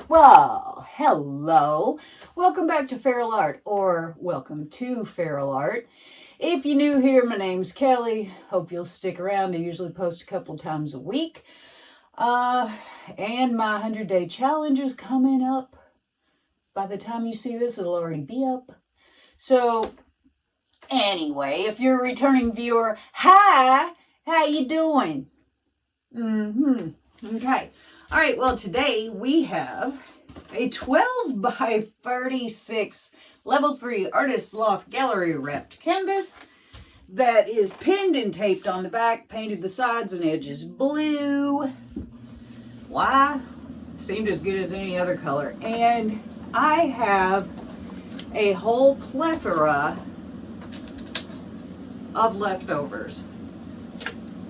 Well, hello. Welcome back to feralart, or welcome to feralart. If you're new here, my name's Kelly. Hope you'll stick around. I usually post a couple times a week. And my 100-day challenge is coming up. By the time you see this, it'll already be up. So, anyway, if you're a returning viewer, hi, how you doing? Okay. All right, well, today we have a 12 by 36 level 3 Artist Loft Gallery wrapped canvas that is pinned and taped on the back, painted the sides and edges blue. Why? Seemed as good as any other color. And I have a whole plethora of leftovers.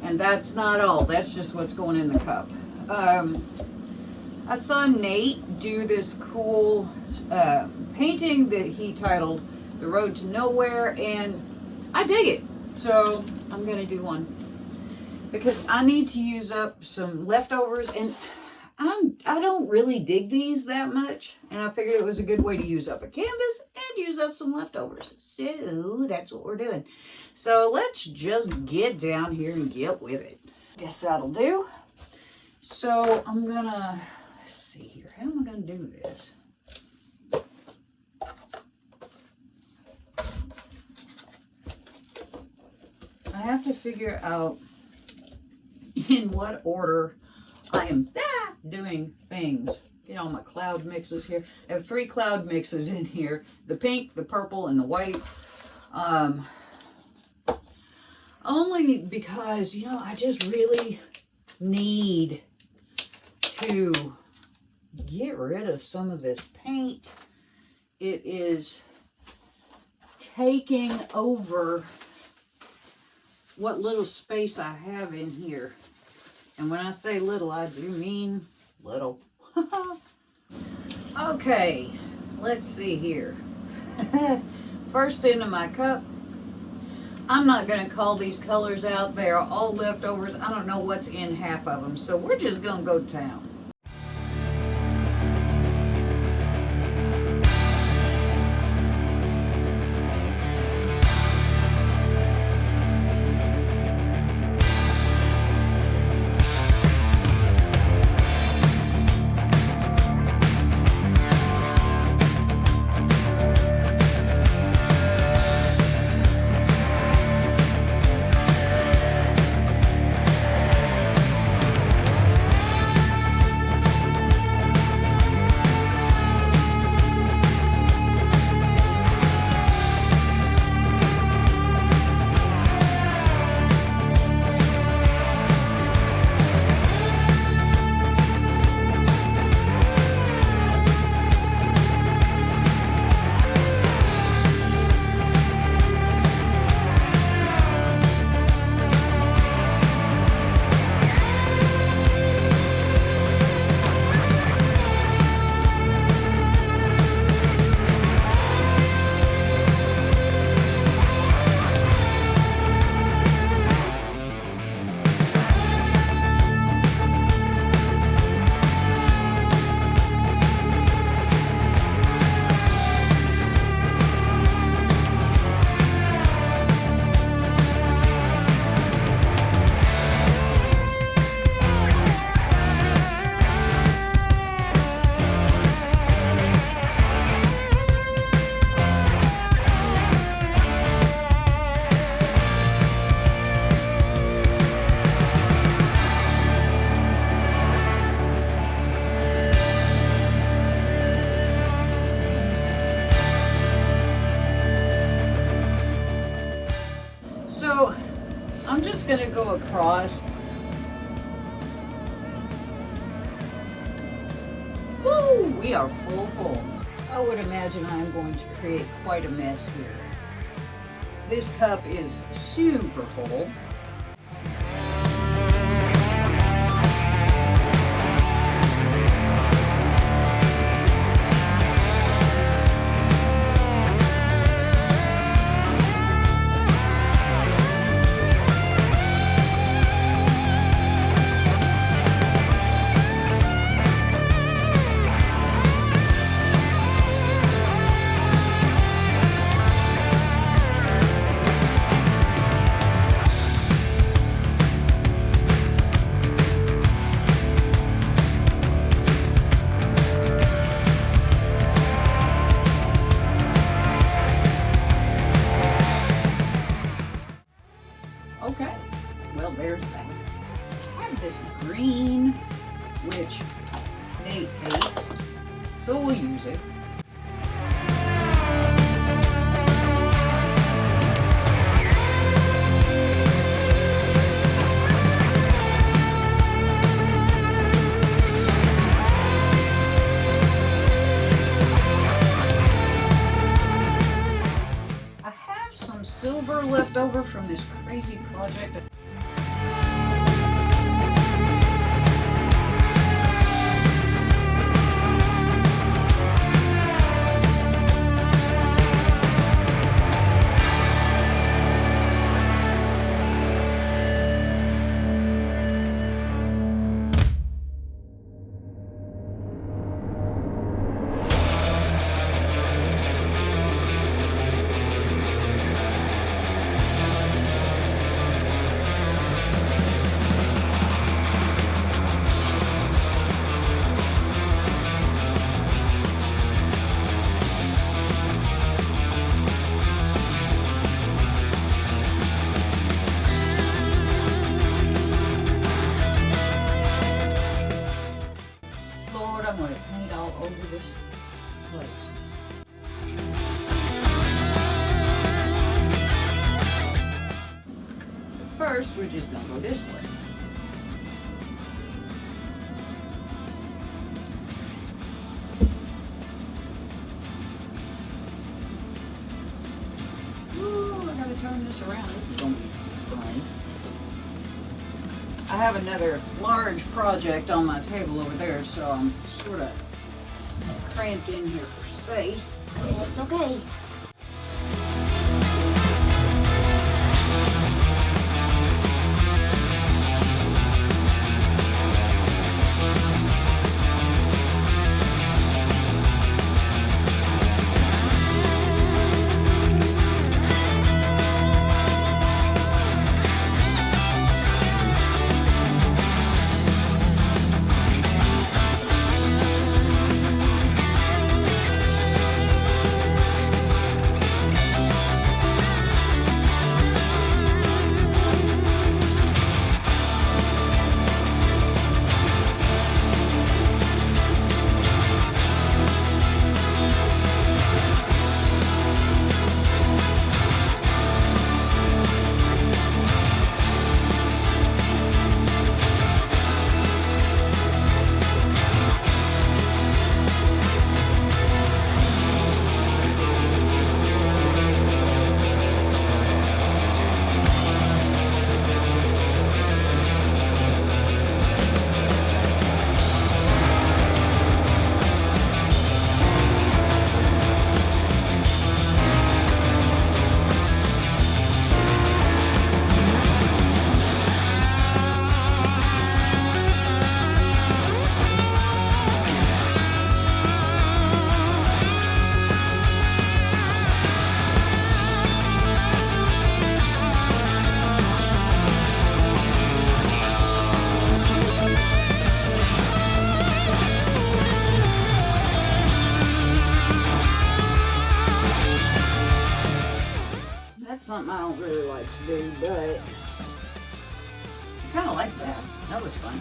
And that's not all. That's just what's going in the cup. I saw Nate do this cool painting that he titled The Road to Nowhere, and I dig it. So I'm going to do one. Because I need to use up some leftovers, and I don't really dig these that much. And I figured it was a good way to use up a canvas and use up some leftovers. So that's what we're doing. So let's just get down here and get with it. Guess that'll do. So I'm gonna, let's see here, how am I gonna do this? I have to figure out in what order I am doing things. Get all my cloud mixes here. I have 3 cloud mixes in here. The pink, the purple, and the white. Only because, you know, I just really need to get rid of some of this paint. It is taking over what little space I have in here. And when I say little, I do mean little. Okay, let's see here. First into my cup. I'm not going to call these colors out. They are all leftovers. I don't know what's in half of them. So we're just going to go to town. So I'm just going to go across. Woo! We are full. I would imagine I'm going to create quite a mess here. This cup is super full. sense. So we'll use it. I have some silver left over from this crazy project. I'm going to paint all over this place. First, we're just going to go this way. Ooh, I got to turn this around. This is going to be fun. I have another large project on my table over there, so I'm sort of cramped in here for space. That's okay. Something I don't really like to do, but I kind of like that. That was fun.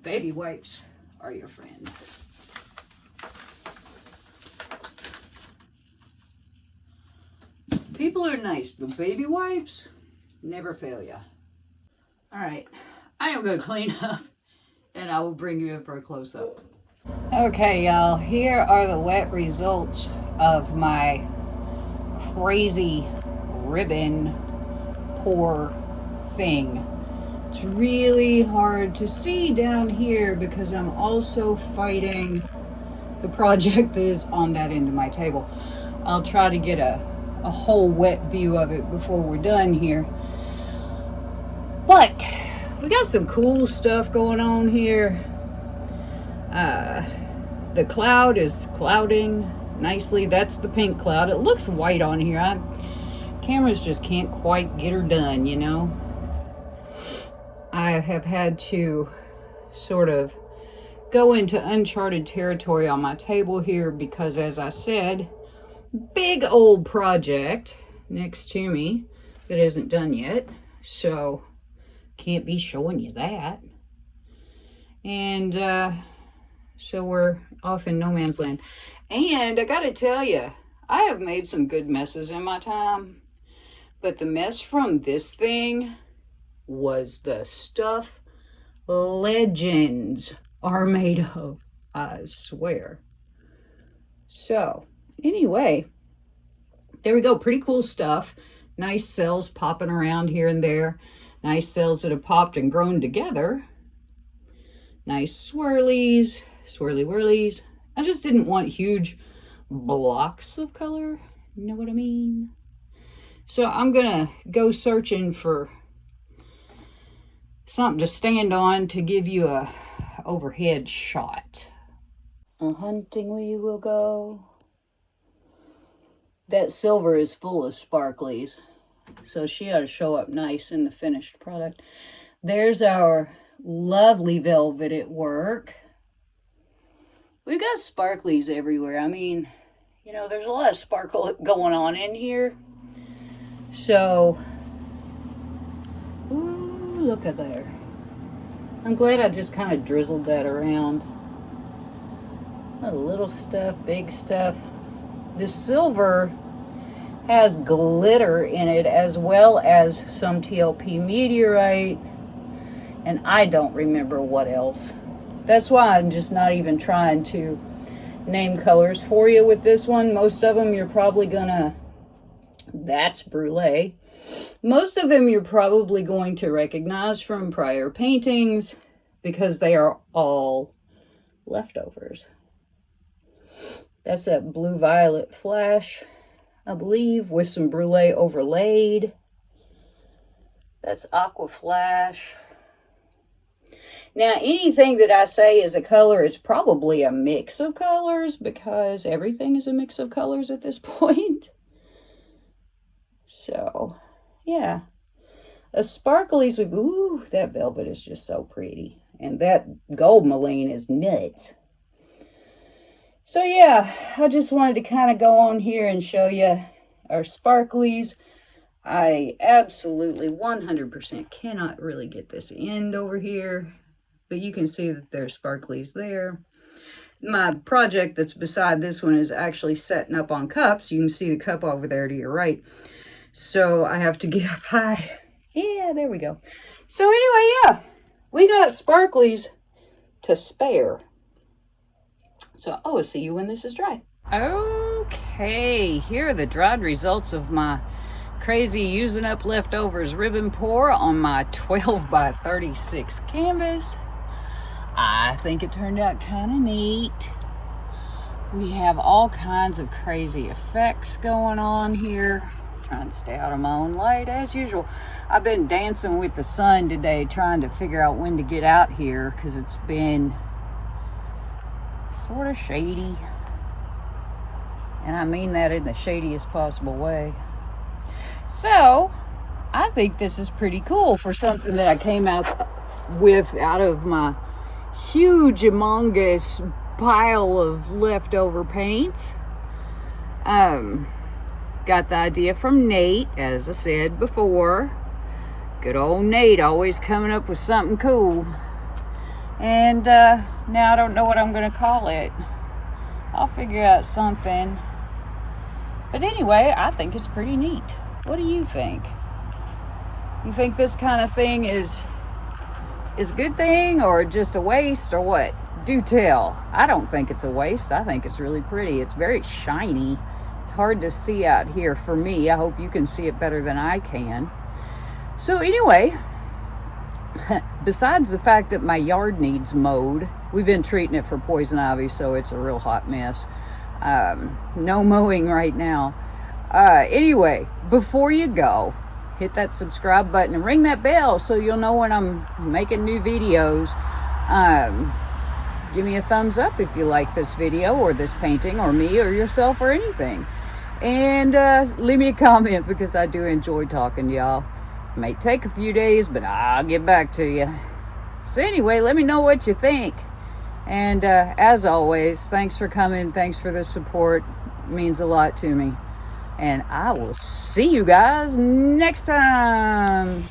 Baby wipes are your friend. People are nice, but baby wipes never fail ya. All right, I am going to clean up and I will bring you in for a close-up. Okay, y'all, here are the wet results of my crazy ribbon pour thing. It's really hard to see down here because I'm also fighting the project that is on that end of my table. I'll try to get a whole wet view of it before we're done here. But we got some cool stuff going on here. The cloud is clouding nicely. That's the pink cloud. It looks white on here. Cameras just can't quite get her done, you know. I have had to sort of go into uncharted territory on my table here because, as I said, big old project next to me that isn't done yet, so can't be showing you that. And so we're off in no man's land. And I gotta tell you, I have made some good messes in my time, but the mess from this thing was the stuff legends are made of, I swear. So anyway, there we go. Pretty cool stuff. Nice cells popping around here and there. Nice cells that have popped and grown together. Nice swirlies, swirly whirlies. I just didn't want huge blocks of color. You know what I mean? So I'm gonna go searching for something to stand on to give you a overhead shot. A hunting we will go. That silver is full of sparklies, so she ought to show up nice in the finished product. There's our lovely velvet at work. We've got sparklies everywhere. I mean, you know, there's a lot of sparkle going on in here. So, ooh, look at there. I'm glad I just kind of drizzled that around. A little stuff, big stuff. The silver has glitter in it as well as some TLP meteorite, and I don't remember what else. That's why I'm just not even trying to name colors for you with this one. Most of them you're probably gonna, that's brulee. Most of them you're probably going to recognize from prior paintings because they are all leftovers. That's that blue-violet flash, I believe, with some brulee overlaid. That's aqua flash. Now, anything that I say is a color is probably a mix of colors because everything is a mix of colors at this point. So, yeah. A sparklies with, ooh, that velvet is just so pretty. And that gold mullein is nuts. So yeah, I just wanted to kind of go on here and show you our sparklies. I absolutely 100% cannot really get this end over here, but you can see that there's sparklies there. My project that's beside this one is actually setting up on cups. You can see the cup over there to your right. So I have to get up high. Yeah, there we go. So anyway, yeah, we got sparklies to spare. So I will see you when this is dry. Okay, here are the dried results of my crazy using up leftovers ribbon pour on my 12 by 36 canvas. I think it turned out kind of neat. We have all kinds of crazy effects going on here. Trying to stay out of my own light as usual. I've been dancing with the sun today trying to figure out when to get out here because it's been sort of shady, and I mean that in the shadiest possible way. So I think this is pretty cool for something that I came out with out of my huge humongous pile of leftover paints. Got the idea from Nate, as I said before. Good old Nate, always coming up with something cool. And now I don't know what I'm going to call it. I'll figure out something. But anyway, I think it's pretty neat. What do you think? You think this kind of thing is a good thing or just a waste or what? Do tell. I don't think it's a waste. I think it's really pretty. It's very shiny. It's hard to see out here for me. I hope you can see it better than I can. So anyway, besides the fact that my yard needs mowed, we've been treating it for poison ivy, so it's a real hot mess. No mowing right now. Anyway, before you go, hit that subscribe button and ring that bell so you'll know when I'm making new videos. Give me a thumbs up if you like this video or this painting or me or yourself or anything. And leave me a comment because I do enjoy talking to y'all. It may take a few days, but I'll get back to you. So anyway, let me know what you think. And as always, thanks for coming. Thanks for the support. It means a lot to me. And I will see you guys next time.